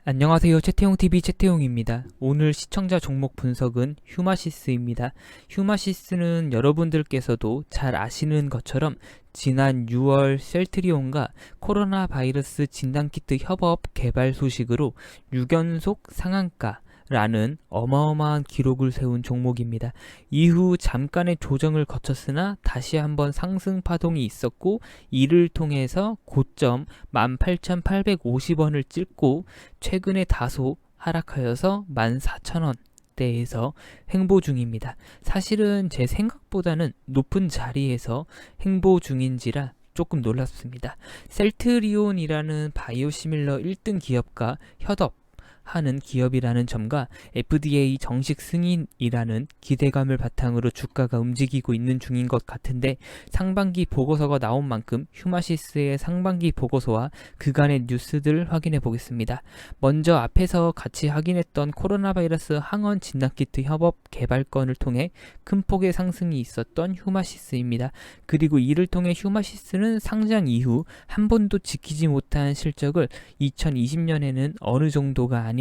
안녕하세요. 채태용TV 채태용입니다. 오늘 시청자 종목 분석은 휴마시스입니다. 휴마시스는 여러분들께서도 잘 아시는 것처럼 지난 6월 셀트리온과 코로나 바이러스 진단키트 협업 개발 소식으로 6연속 상한가 라는 어마어마한 기록을 세운 종목입니다. 이후 잠깐의 조정을 거쳤으나 다시 한번 상승 파동이 있었고 이를 통해서 고점 18,850원을 찍고 최근에 다소 하락하여서 14,000원 대에서 횡보 중입니다. 사실은 제 생각보다는 높은 자리에서 횡보 중인지라 조금 놀랍습니다. 셀트리온이라는 바이오시밀러 1등 기업과 협업 하는 기업이라는 점과 FDA 정식 승인이라는 기대감을 바탕으로 주가가 움직이고 있는 중인 것 같은데, 상반기 보고서가 나온 만큼 휴마시스의 상반기 보고서와 그간의 뉴스들 확인해 보겠습니다. 먼저 앞에서 같이 확인했던 코로나 바이러스 항원 진단키트 협업 개발건을 통해 큰 폭의 상승이 있었던 휴마시스입니다. 그리고 이를 통해 휴마시스는 상장 이후 한 번도 지키지 못한 실적을 2020년에는 어느 정도가 아닌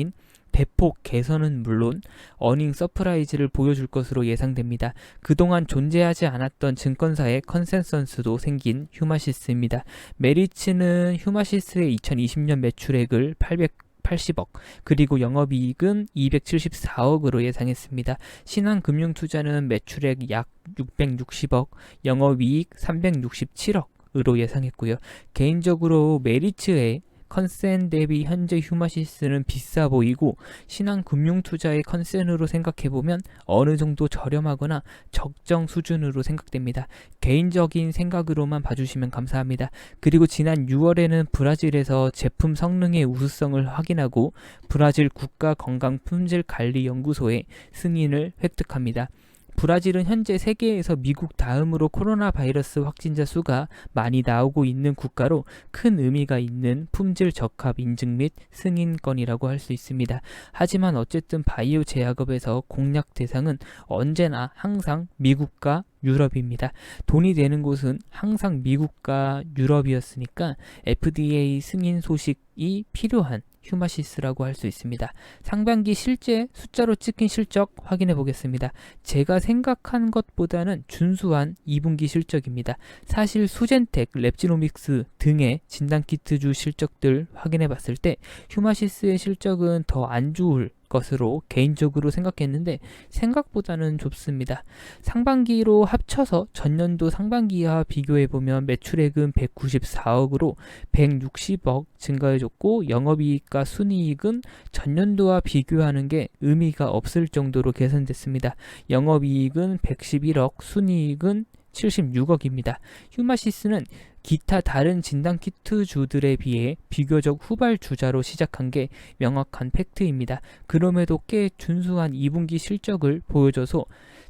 대폭 개선은 물론 어닝 서프라이즈를 보여줄 것으로 예상됩니다. 그동안 존재하지 않았던 증권사의 컨센서스도 생긴 휴마시스입니다. 메리츠는 휴마시스의 2020년 매출액을 880억, 그리고 영업이익은 274억으로 예상했습니다. 신한금융투자는 매출액 약 660억, 영업이익 367억으로 예상했고요. 개인적으로 메리츠의 컨센 대비 현재 휴마시스는 비싸 보이고, 신한금융투자의 컨센으로 생각해보면 어느 정도 저렴하거나 적정 수준으로 생각됩니다. 개인적인 생각으로만 봐주시면 감사합니다. 그리고 지난 6월에는 브라질에서 제품 성능의 우수성을 확인하고 브라질 국가건강품질관리연구소의 승인을 획득합니다. 브라질은 현재 세계에서 미국 다음으로 코로나 바이러스 확진자 수가 많이 나오고 있는 국가로 큰 의미가 있는 품질 적합 인증 및 승인권이라고 할 수 있습니다. 하지만 어쨌든 바이오 제약업에서 공략 대상은 언제나 항상 미국과 유럽입니다. 돈이 되는 곳은 항상 미국과 유럽이었으니까 FDA 승인 소식이 필요한 휴마시스라고 할 수 있습니다. 상반기 실제 숫자로 찍힌 실적 확인해 보겠습니다. 제가 생각한 것보다는 준수한 2분기 실적입니다. 사실 수젠텍, 랩지노믹스 등의 진단키트주 실적들 확인해 봤을 때 휴마시스의 실적은 더 안 좋을 것으로 개인적으로 생각했는데 생각보다는 좋습니다. 상반기로 합쳐서 전년도 상반기와 비교해보면 매출액은 194억으로 160억 증가해줬고, 영업이익과 순이익은 전년도와 비교하는 게 의미가 없을 정도로 개선됐습니다. 영업이익은 111억, 순이익은 76억입니다. 휴마시스는 기타 다른 진단키트주들에 비해 비교적 후발주자로 시작한 게 명확한 팩트입니다. 그럼에도 꽤 준수한 2분기 실적을 보여줘서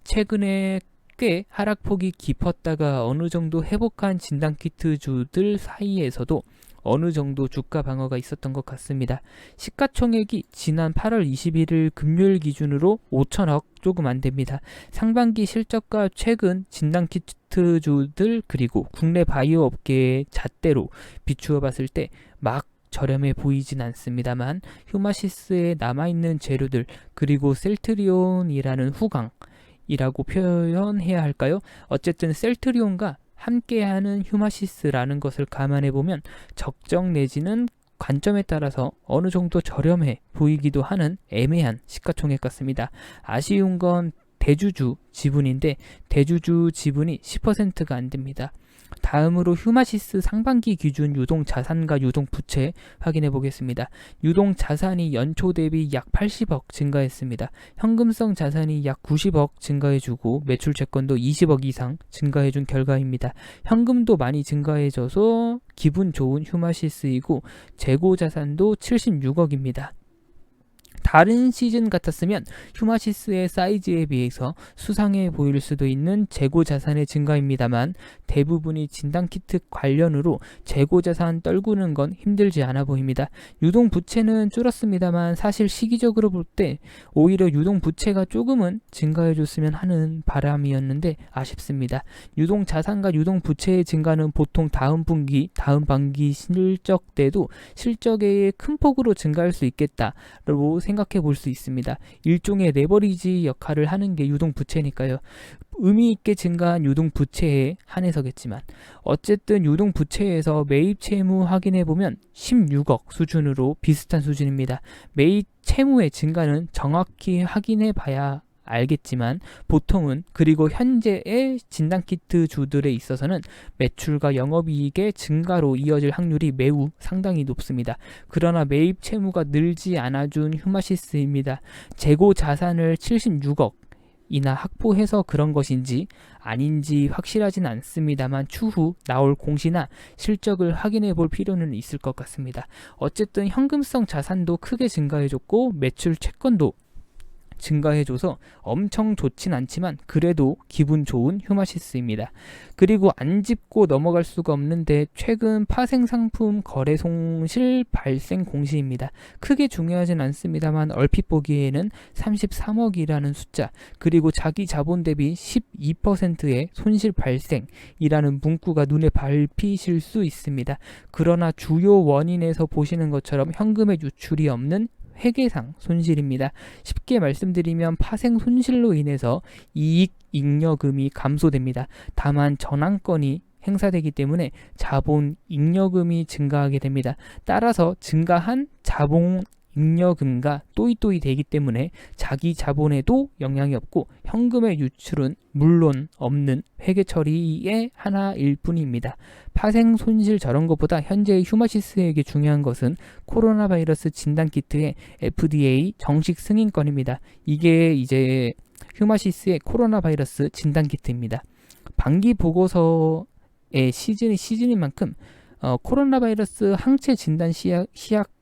최근에 꽤 하락폭이 깊었다가 어느 정도 회복한 진단키트주들 사이에서도 어느 정도 주가 방어가 있었던 것 같습니다. 시가총액이 지난 8월 21일 금요일 기준으로 5천억 조금 안 됩니다. 상반기 실적과 최근 진단키트주들 그리고 국내 바이오 업계의 잣대로 비추어 봤을 때 막 저렴해 보이진 않습니다만, 휴마시스에 남아있는 재료들 그리고 셀트리온이라는 후광이라고 표현해야 할까요? 어쨌든 셀트리온과 함께하는 휴마시스라는 것을 감안해보면 적정 내지는 관점에 따라서 어느 정도 저렴해 보이기도 하는 애매한 시가총액 같습니다. 아쉬운 건 대주주 지분인데 대주주 지분이 10%가 안 됩니다. 다음으로 휴마시스 상반기 기준 유동자산과 유동부채 확인해 보겠습니다. 유동자산이 연초 대비 약 80억 증가했습니다. 현금성 자산이 약 90억 증가해주고 매출 채권도 20억 이상 증가해준 결과입니다. 현금도 많이 증가해져서 기분 좋은 휴마시스이고 재고자산도 76억입니다. 다른 시즌 같았으면 휴마시스의 사이즈에 비해서 수상해 보일 수도 있는 재고 자산의 증가입니다만 대부분이 진단키트 관련으로 재고 자산 떨구는 건 힘들지 않아 보입니다. 유동 부채는 줄었습니다만 사실 시기적으로 볼 때 오히려 유동 부채가 조금은 증가해 줬으면 하는 바람이었는데 아쉽습니다. 유동 자산과 유동 부채의 증가는 보통 다음 분기, 다음 반기 실적 때도 실적에 큰 폭으로 증가할 수 있겠다라고 생각해 볼 수 있습니다. 일종의 레버리지 역할을 하는 게 유동 부채니까요. 의미 있게 증가한 유동 부채에 한해서겠지만 어쨌든 유동 부채에서 매입 채무 확인해 보면 16억 수준으로 비슷한 수준입니다. 매입 채무의 증가는 정확히 확인해 봐야 알겠지만 보통은 그리고 현재의 진단키트 주들에 있어서는 매출과 영업이익의 증가로 이어질 확률이 매우 상당히 높습니다. 그러나 매입 채무가 늘지 않아준 휴마시스입니다. 재고 자산을 76억 이나 확보해서 그런 것인지 아닌지 확실하진 않습니다만 추후 나올 공시나 실적을 확인해 볼 필요는 있을 것 같습니다. 어쨌든 현금성 자산도 크게 증가해줬고 매출 채권도 증가해줘서 엄청 좋진 않지만 그래도 기분 좋은 휴마시스입니다. 그리고 안 짚고 넘어갈 수가 없는데 최근 파생상품 거래 손실 발생 공시입니다. 크게 중요하진 않습니다만 얼핏 보기에는 33억이라는 숫자 그리고 자기 자본 대비 12%의 손실 발생이라는 문구가 눈에 밟히실 수 있습니다. 그러나 주요 원인에서 보시는 것처럼 현금의 유출이 없는 회계상 손실입니다. 쉽게 말씀드리면 파생 손실로 인해서 이익 잉여금이 감소됩니다. 다만 전환권이 행사되기 때문에 자본 잉여금이 증가하게 됩니다. 따라서 증가한 자본 잉여금과 또이또이 되기 때문에 자기 자본에도 영향이 없고 현금의 유출은 물론 없는 회계 처리의 하나일 뿐입니다. 파생 손실 저런 것보다 현재 휴마시스에게 중요한 것은 코로나 바이러스 진단키트의 FDA 정식 승인권입니다. 이게 이제 휴마시스의 코로나 바이러스 진단키트입니다. 반기 보고서의 시즌인 만큼 코로나 바이러스 항체 진단 시약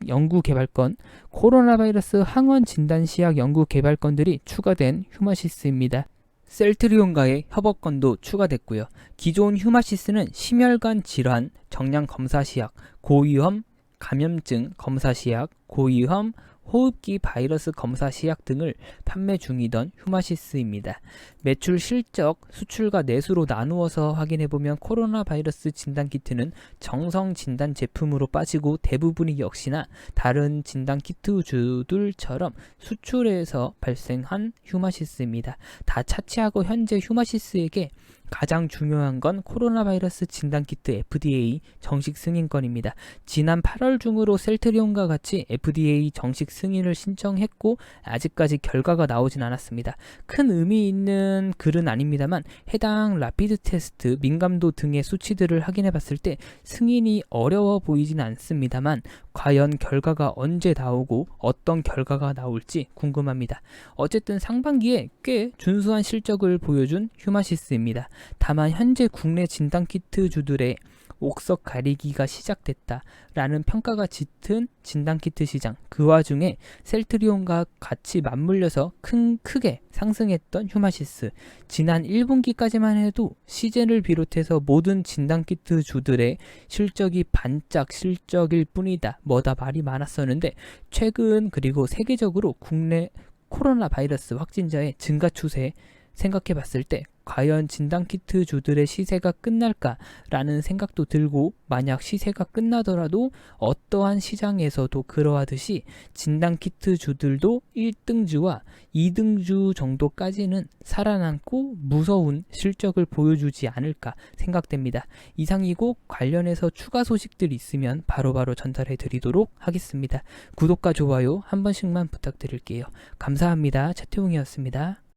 연구 개발권, 코로나 바이러스 항원 진단 시약 연구 개발권들이 추가된 휴마시스입니다. 셀트리온과의 협업권도 추가됐고요. 기존 휴마시스는 심혈관 질환 정량 검사 시약, 고위험 감염증 검사 시약, 고위험 호흡기 바이러스 검사 시약 등을 판매 중이던 휴마시스입니다. 매출 실적, 수출과 내수로 나누어서 확인해보면 코로나 바이러스 진단키트는 정성 진단 제품으로 빠지고 대부분이 역시나 다른 진단키트주들처럼 수출에서 발생한 휴마시스입니다. 다 차치하고 현재 휴마시스에게 가장 중요한 건 코로나 바이러스 진단키트 FDA 정식 승인권입니다. 지난 8월 중으로 셀트리온과 같이 FDA 정식 승인을 신청했고 아직까지 결과가 나오진 않았습니다. 큰 의미 있는 글은 아닙니다만 해당 라피드 테스트, 민감도 등의 수치들을 확인해 봤을 때 승인이 어려워 보이진 않습니다만 과연 결과가 언제 나오고 어떤 결과가 나올지 궁금합니다. 어쨌든 상반기에 꽤 준수한 실적을 보여준 휴마시스입니다. 다만 현재 국내 진단키트 주들의 옥석 가리기가 시작됐다라는 평가가 짙은 진단키트 시장, 그 와중에 셀트리온과 같이 맞물려서 크게 상승했던 휴마시스, 지난 1분기까지만 해도 시즌을 비롯해서 모든 진단키트 주들의 실적이 반짝 실적일 뿐이다, 뭐다 말이 많았었는데 최근 그리고 세계적으로 국내 코로나 바이러스 확진자의 증가 추세 생각해 봤을 때 과연 진단키트 주들의 시세가 끝날까라는 생각도 들고, 만약 시세가 끝나더라도 어떠한 시장에서도 그러하듯이 진단키트 주들도 1등주와 2등주 정도까지는 살아남고 무서운 실적을 보여주지 않을까 생각됩니다. 이상이고 관련해서 추가 소식들이 있으면 바로바로 전달해 드리도록 하겠습니다. 구독과 좋아요 한 번씩만 부탁드릴게요. 감사합니다. 차태웅이었습니다.